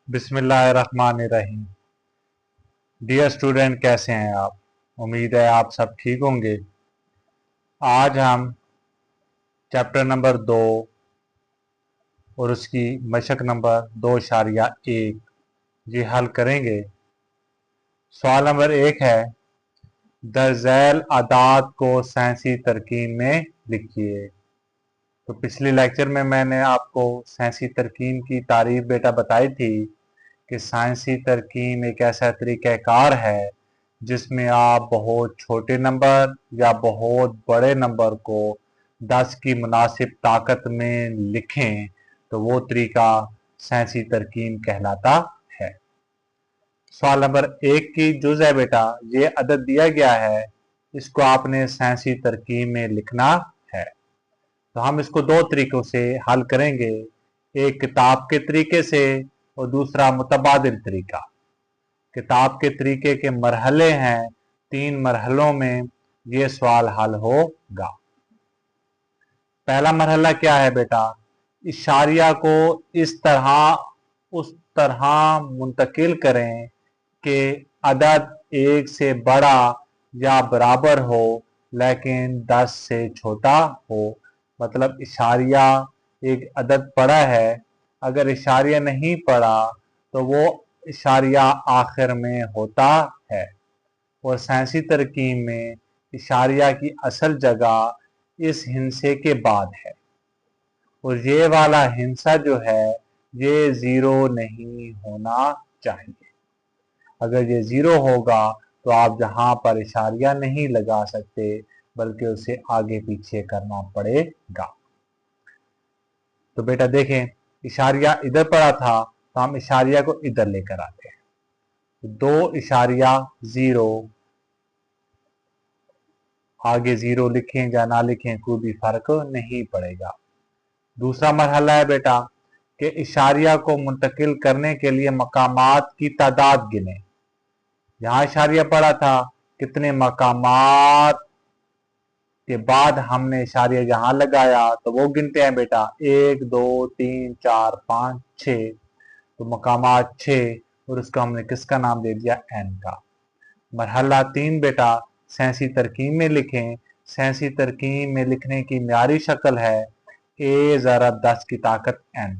बिस्मिल्लाहिर्रहमानिर्रहीम। Dear student, कैसे हैं आप? उम्मीद है आप सब ठीक होंगे। आज हम चैप्टर नंबर 2 और उसकी मशक नंबर 2.1 ये हल करेंगे। सवाल नंबर 1 है, दर्जैल आदात को साइंसी तरकीब में लिखिए। तो पिछले लेक्चर में मैंने आपको साइंसी तरकीब की तारीफ बेटा बताई थी कि साइंसी तरकीब एक ऐसा तरीक़ाकार है जिसमें आप बहुत छोटे नंबर या बहुत बड़े नंबर को 10 की मुनासिब ताकत में लिखें तो वो तरीका साइंसी तरकीब कहलाता है। सवाल नंबर 1 की जुज़ है बेटा, ये अदद दिया गया है, इसको आपने साइंसी तरकीब में लिखना है। तो हम इसको दो तरीक़ों से हल करेंगे, एक किताब के तरीके से और दूसरा मुतबादिल तरीका। किताब के तरीके के मरहले हैं, 3 मरहलों में ये सवाल हल होगा। पहला मरहला क्या है बेटा, इशारिया को इस तरह उस तरह मुंतकिल करें कि अदद 1 से बड़ा या बराबर हो लेकिन 10 से छोटा हो। मतलब इशारिया एक अदद पड़ा है, अगर इशारिया नहीं पड़ा तो वो इशारिया आखिर में होता है। और साइंसी तरकीब में इशारिया की असल जगह इस हिंसे के बाद है और ये वाला हिंसा जो है ये ज़ीरो नहीं होना चाहिए। अगर ये ज़ीरो होगा तो आप जहां पर इशारिया नहीं लगा सकते बल्कि उसे आगे पीछे करना पड़ेगा। तो बेटा देखें, इशारिया इधर पड़ा था तो हम इशारिया को इधर लेकर आते हैं। 2.0 आगे 0 लिखें या ना लिखें कोई भी फर्क नहीं पड़ेगा। दूसरा मरहला है बेटा कि इशारिया को मुंतकिल करने के लिए मकामात की तादाद गिने। यहाँ इशारिया पड़ा था, कितने मकामात के बाद हमने इशारिया यहाँ लगाया तो वो गिनते हैं बेटा, 1 2 3 4 5 6। तो मकामात 6 और उसका हमने किसका नाम दे दिया, n का। मरहला 3 बेटा साइंसी तरकीब में लिखें। साइंसी तरकीब में लिखने की म्यारी शक्ल है a ज़रब 10 की ताकत n।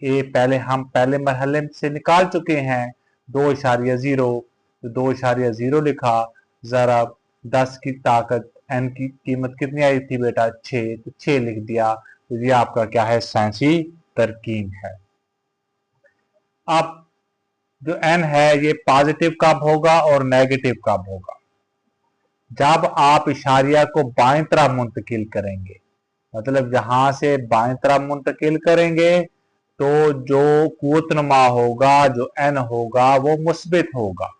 a पहले हम पहले मरहले से निकाल चुके हैं 2.0, तो 2.0 लिखा ज़रब 10 की ताकत n की कीमत कितनी आई थी बेटा, 6, तो 6 लिख दिया। तो ये आपका क्या है, साइंसी तरकीब है। अब जो n है ये पॉजिटिव कब होगा और नेगेटिव कब होगा, जब आप इशारिया को बाएं तरफ मुंतकिल करेंगे। मतलब यहां से बाएं तरफ मुंतकिल करेंगे तो जो कुव्वतनुमा होगा, जो n होगा वो मुस्बित होगा।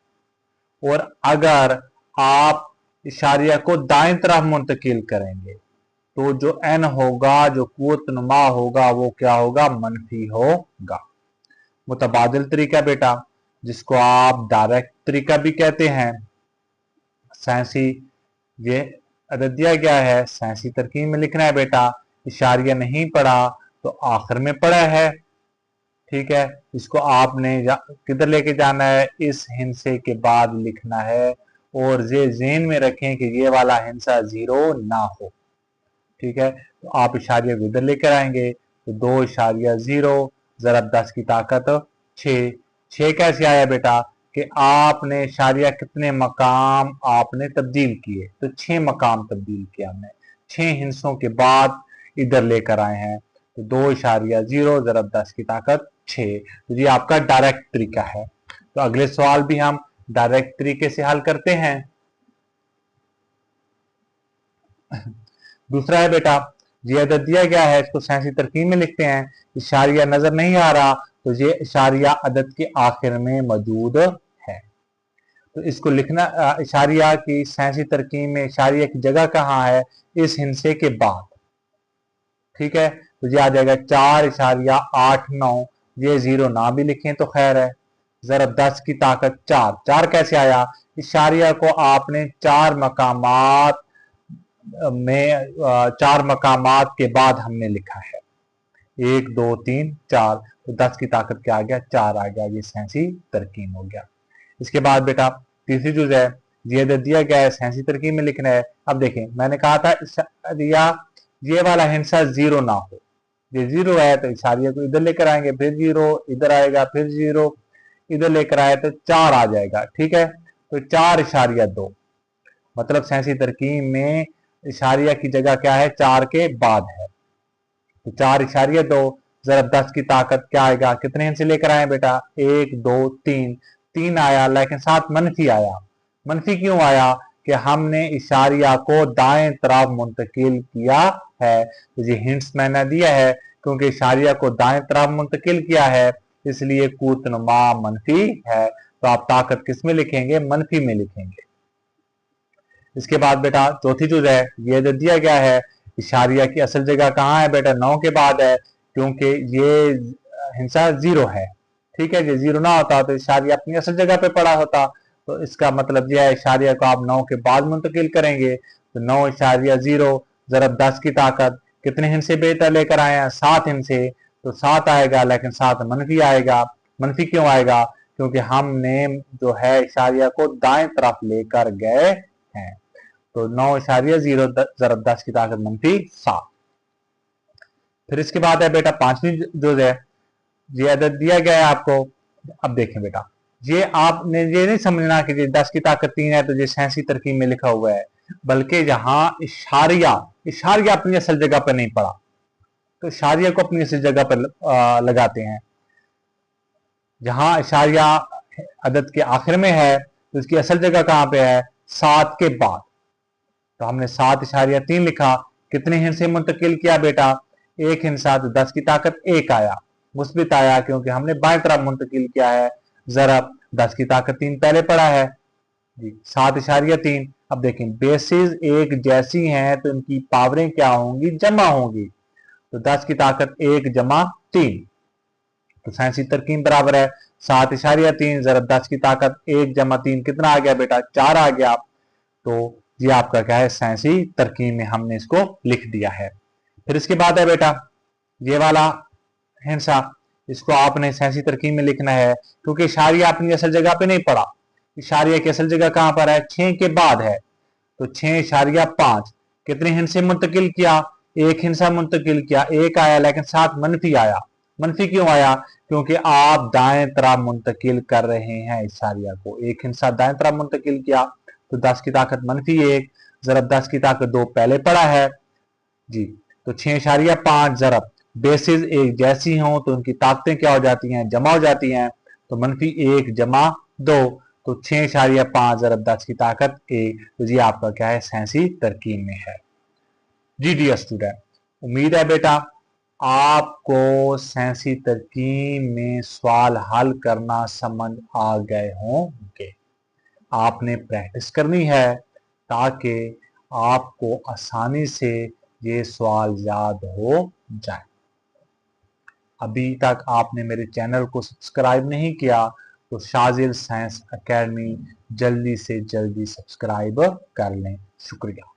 और अगर आप इशारिया को दाएं तरफ मुंतकिल करेंगे तो जो n होगा, जो कुव्वतनुमा होगा वो क्या होगा, मनफी होगा। मुतबादिल तरीका बेटा, जिसको आप डायरेक्ट तरीका भी कहते हैं, साइंसी ये अदद दिया गया है, साइंसी तरकीब में लिखना है बेटा। इशारिया नहीं पड़ा तो आखिर में पड़ा है, ठीक है। इसको आपने किधर लेके जाना है, इस हिंसे के बाद लिखना है और ये ज़हन में रखें कि ये वाला हिंसा 0 ना हो, ठीक है। तो आप इशारिया को इधर लेकर आएंगे तो 2.0 ज़रब 10 की ताकत 6। 6 कैसे आया बेटा कि आपने इशारिया कितने मकाम आपने तब्दील किए, तो 6 मकाम तब्दील किया हमने, 6 हिंसों के बाद इधर लेकर आए हैं। तो 2.0 ज़रब 10 की ताकत 6। तो ये आपका डायरेक्ट तरीका है। तो अगले सवाल भी हम डायरेक्ट तरीके से हल करते हैं। दूसरा है बेटा, ये अदद दिया गया है, इसको साइंसी तरकीब में लिखते हैं। इशारिया नजर नहीं आ रहा तो ये इशारिया अदद के आखिर में मौजूद है। तो इसको लिखना, इशारिया की साइंसी तरकीब में इशारिया की जगह कहाँ है, इस हिंसे के बाद, ठीक है। तो ये आ जाएगा 4.89। ये 0 ना भी लिखें तो खैर है। ज़रब 10 की ताकत 4। 4 कैसे आया, इशारिया को आपने 4 मकामात में 4 मकामात के बाद हमने लिखा है, 1 2 3 4। तो 10 की ताकत क्या आ गया, 4 आ गया। ये सेंसी तरकीब हो गया। इसके बाद बेटा तीसरी चीज है, ये दिया गया है सेंसी तरकीब में लिखना है। अब देखें मैंने कहा था या ये वाला हिस्सा जीरो ना हो, ये जीरो है तो इशारिया को इधर लेकर आएंगे, फिर जीरो इधर आएगा, फिर जीरो इधर लेकर आए तो 4 आ जाएगा। ठीक है, तो 4.2 मतलब सेंसी तरकीब में इशारिया की जगह क्या है, 4 के बाद है। तो 4.2 जरा 10 की ताकत क्या आएगा, कितने हिस्से लेकर आए बेटा, 1 2 3, 3 आया, लेकिन साथ मनफी आया। मनफी क्यों आया, कि हमने इशारिया को दाएं तरफ मुंतकिल किया है। तो ये हिंट्स मैंने दिया है, क्योंकि इशारिया को दाएं तरफ मुंतकिल किया है इसलिए कूतनुमा मनफी है। तो आप ताकत किस में लिखेंगे, मनफी में लिखेंगे। इसके बाद बेटा चौथी चीज है, ये जो दिया गया है इशारिया की असल जगह कहाँ है बेटा, 9 के बाद है, क्योंकि ये हिंसा जीरो है। ठीक है, ये जीरो ना होता तो इशारिया अपनी असल जगह पे पड़ा होता। तो इसका मतलब यह है इशारिया को आप 9 के बाद मुंतकिल करेंगे। तो 9.0 जरब 10 की ताकत कितने हिस्से बेटा लेकर आए हैं, 7 हिस्से। तो 7 आएगा, लेकिन 7 मनफी आएगा। मनफी क्यों आएगा, क्योंकि हमने जो है इशारिया को दाएं तरफ लेकर गए हैं। तो 9.0 जरब 10 की ताकत मनफी 7। फिर इसके बाद है बेटा पांचवी जो है, ये अदद दिया गया है आपको। अब देखें बेटा, ये आपने ये नहीं समझना कि ये 10 की ताकत 3 है तो ये सेंसी तरकीब में लिखा हुआ है, बल्कि यहाँ इशारिया अपनी असल जगह पर नहीं पड़ा, तो इशारिया को अपनी असल जगह पर लगाते हैं। जहां इशारिया अदद के आखिर में है तो इसकी असल जगह कहां पे है, 7 के बाद। तो हमने 7.3 लिखा, कितने हिस्से मुंतकिल किया बेटा, एक हिस्सा। तो 10 की ताकत 1 आया, मुस्बित आया, क्योंकि हमने बाएं तरफ मुंतकिल किया है। जरब 10 की ताकत 3 पहले पड़ा है जी, 7.3। अब देखें बेसिस एक जैसी हैं तो इनकी पावरें क्या होंगी, जमा होंगी। तो 10 की ताकत 1 जमा 3, तो सेंसी तरकीब बराबर है 7.3 जरब 10 की ताकत 1 जमा 3, कितना आ गया बेटा, 4 आ गया। तो ये आपका क्या है, सेंसी तरकीब में हमने इसको लिख दिया है। फिर इसके बाद है बेटा ये वाला हिस्सा, इसको आपने सेंसी तरकीब में लिखना है, क्योंकि इशारिया अपनी असल जगह पे नहीं पड़ा। इशारिया की असल जगह कहां पर है, 6 के बाद है। तो 6.5 कितने हिस्से मुंतकिल किया, एक हिस्सा मुंतकिल किया, 1 आया, लेकिन 7 मनफी आया। मनफी क्यों आया, क्योंकि आप दाएं तरफ मुंतकिल कर रहे हैं इशारिया को, एक हिस्सा दाएं तरफ मुंतकिल किया। तो 10 की ताकत -1 जरब 10 की ताकत 2 पहले पड़ा है जी। तो 6.5 जरब बेसिस एक जैसी हों तो उनकी ताकतें क्या हो जाती हैं, जमा हो जाती हैं। तो -1 जमा 2, तो 6.5 जरब 10 की ताकत 1। तो ये आपका क्या है, सेंसी तरकीब में है जी। डियर स्टूडेंट, उम्मीद है बेटा आपको सेंसी तरकीब में सवाल हल करना समझ आ गए होंगे। आपने प्रैक्टिस करनी है ताकि आपको आसानी से ये सवाल याद हो जाए। अभी तक आपने मेरे चैनल को सब्सक्राइब नहीं किया तो शाजिल साइंस एकेडमी जल्दी से जल्दी सब्सक्राइब कर लें। शुक्रिया।